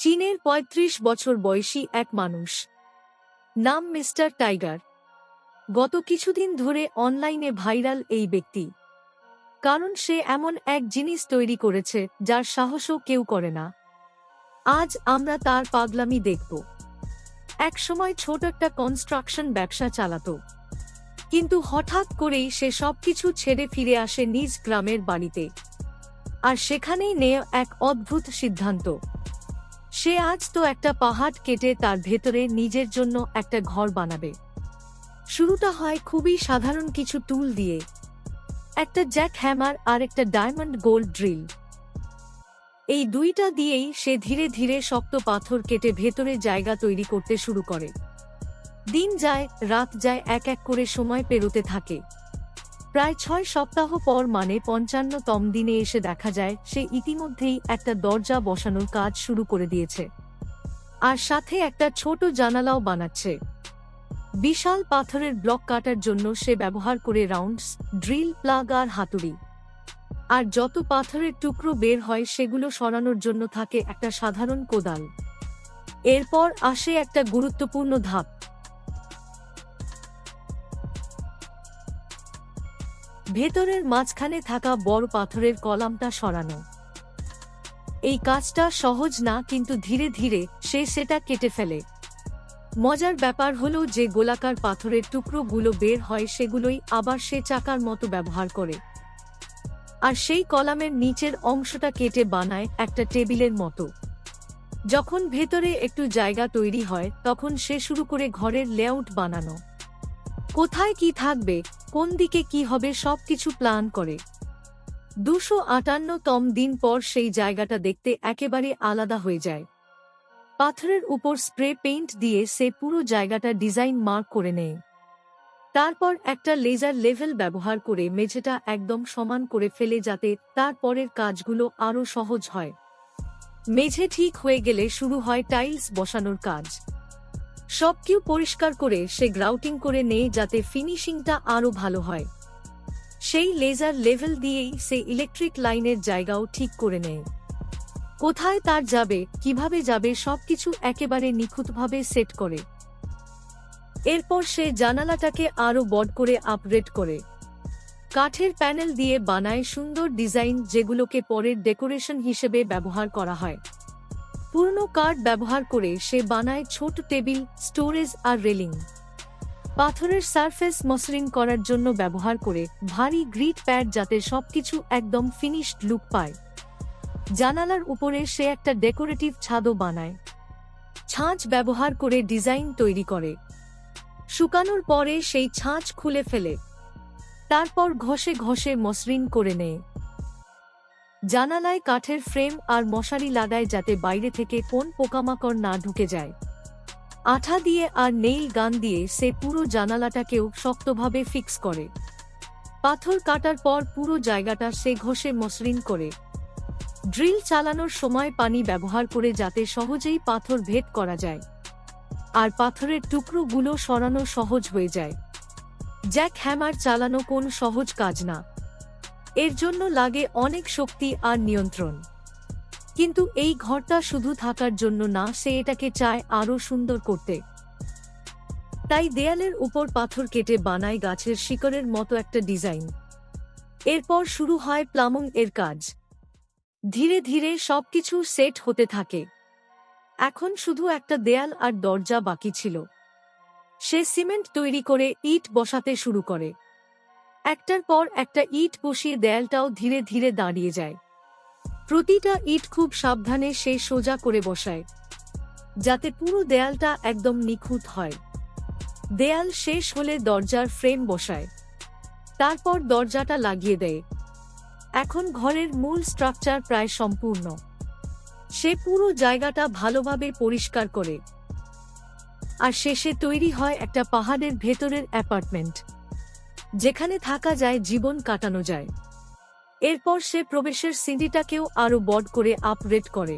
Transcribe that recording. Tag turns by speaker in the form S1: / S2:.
S1: চীনের ৩৫ বছর বয়সী এক মানুষ, নাম মিস্টার টাইগার। গত কিছুদিন ধরে অনলাইনে ভাইরাল এই ব্যক্তি, কারণ সে এমন এক জিনিস তৈরি করেছে যার সাহসও কেউ করে না। আজ আমরা তার পাগলামি দেখব। একসময় ছোট একটা কনস্ট্রাকশন ব্যবসা চালাতো, কিন্তু হঠাৎ করেই সে সবকিছু ছেড়ে ফিরে আসে নিজ গ্রামের বাড়িতে। আর সেখানেই নেয় এক অদ্ভুত সিদ্ধান্ত। সে আজ তো একটা পাহাড় কেটে তার ভেতরে নিজের জন্য একটা ঘর বানাবে। শুরুটা হয় খুবই সাধারণ কিছু টুল দিয়ে, একটা জ্যাক হ্যামার আর একটা ডায়মন্ড গোল্ড ড্রিল। এই দুইটা দিয়েই সে ধীরে ধীরে শক্ত পাথর কেটে ভেতরে জায়গা তৈরি করতে শুরু করে। দিন যায়, রাত যায়, এক এক করে সময় পেরোতে থাকে। প্রায় ৬ সপ্তাহ পর, মানে ৫৫তম দিনে এসে দেখা যায় সে ইতিমধ্যেই একটা দরজা বসানোর কাজ শুরু করে দিয়েছে, আর সাথে একটা ছোট জানালাও বানাচ্ছে। বিশাল পাথরের ব্লক কাটার জন্য সে ব্যবহার করে রাউন্ডস, ড্রিল, প্লাগ আর হাতুড়ি। আর যত পাথরের টুকরো বের হয় সেগুলো সরানোর জন্য থাকে একটা সাধারণ কোদাল। এরপর আসে একটা গুরুত্বপূর্ণ ধাপ, ভেতরের মাঝখানে থাকা বড় পাথরের কলামটা সরানো। এই কাজটা সহজ না, কিন্তু ধীরে ধীরে সে সেটা কেটে ফেলে। মজার ব্যাপার হলো যে গোলাকার পাথরের টুকরোগুলো বের হয় সেগুলোই আবার সে চাকার মতো ব্যবহার করে, আর সেই কলামের নিচের অংশটা কেটে বানায় একটা টেবিলের মতো। যখন ভেতরে একটু জায়গা তৈরি হয় তখন সে শুরু করে ঘরের লেআউট বানানো। কোথায় কি থাকবে, কোন দিকে কি হবে, সবকিছু প্ল্যান করে। ২৫৮তম দিন পর সেই জায়গাটা দেখতে একেবারে আলাদা হয়ে যায়। পাথরের উপর স্প্রে পেইন্ট দিয়ে সে পুরো জায়গাটা ডিজাইন মার্ক করে নেয়। তারপর একটা লেজার লেভেল ব্যবহার করে মেঝেটা একদম সমান করে ফেলে, যাতে তার পরের কাজগুলো আরও সহজ হয়। মেঝে ঠিক হয়ে গেলে শুরু হয় টাইলস বসানোর কাজ। সবকিছু পরিষ্কার করে সে গ্রাউটিং করে নেয় যাতে ফিনিশিংটা আরও ভালো হয়। সেই লেজার লেভেল দিয়েই সে ইলেকট্রিক লাইনের জায়গাও ঠিক করে নেয়। কোথায় তার যাবে, কিভাবে যাবে, সবকিছু একেবারে নিখুঁতভাবে সেট করে। এরপর সে জানালাটাকে আরও বড় করে আপগ্রেড করে কাঠের প্যানেল দিয়ে বানায় সুন্দর ডিজাইন, যেগুলোকে পরের ডেকোরেশন হিসেবে ব্যবহার করা হয়। পুরনো কাঠ ব্যবহার করে সে বানায় ছোট টেবিল, স্টোরেজ আর রেলিং। পাথরের সারফেস মসৃণ করার জন্য ব্যবহার করে ভারী গ্রিট প্যাড, যাতে সবকিছু একদম ফিনিশড লুক পায়। জানালার উপরে সে একটা ডেকোরেটিভ ছাদও বানায়। ছাঁচ ব্যবহার করে ডিজাইন তৈরি করে। শুকানোর পরে সেই ছাঁচ খুলে ফেলে, তারপর ঘষে ঘষে মসৃণ করে নেয়। জানালায় কাঠের ফ্রেম আর মশারি লাগায় যাতে বাইরে থেকে কোন পোকামাকড় না ঢুকে যায়। আঠা দিয়ে আর নেইল গান দিয়ে সে পুরো জানালাটাকেও শক্তভাবে ফিক্স করে। পাথর কাটার পর পুরো জায়গাটা সে ঘষে মসৃণ করে। ড্রিল চালানোর সময় পানি ব্যবহার করে যাতে সহজেই পাথর ভেদ করা যায়, আর পাথরের টুকরোগুলো সরানো সহজ হয়ে যায়। জ্যাক হ্যামার চালানো কোনো সহজ কাজ না, এর জন্য লাগে অনেক শক্তি আর নিয়ন্ত্রণ। কিন্তু এই ঘরটা শুধু থাকার জন্য না, সে এটাকে চায় আরও সুন্দর করতে। তাই দেয়ালের উপর পাথর কেটে বানায় গাছের শিকড়ের মতো একটা ডিজাইন। এরপর শুরু হয় প্লাম্বিং এর কাজ। ধীরে ধীরে সবকিছু সেট হতে থাকে। এখন শুধু একটা দেয়াল আর দরজা বাকি ছিল। সে সিমেন্ট তৈরি করে ইট বসাতে শুরু করে। একটার পর একটা ইট বসিয়ে দেয়ালটাও ধীরে ধীরে দাঁড়িয়ে যায়। প্রতিটা ইট খুব সাবধানে সে সোজা করে বসায়, যাতে পুরো দেয়ালটা একদম নিখুঁত হয়। দেয়াল শেষ হলে দরজার ফ্রেম বসায়, তারপর দরজাটা লাগিয়ে দেয়। এখন ঘরের মূল স্ট্রাকচার প্রায় সম্পূর্ণ। সে পুরো জায়গাটা ভালোভাবে পরিষ্কার করে, আর শেষে তৈরি হয় একটা পাহাড়ের ভেতরের অ্যাপার্টমেন্ট, যেখানে থাকা যায়, জীবন কাটানো যায়। এরপর সে প্রবেশের সিঁড়িটাকেও আরও বড় করে আপগ্রেড করে।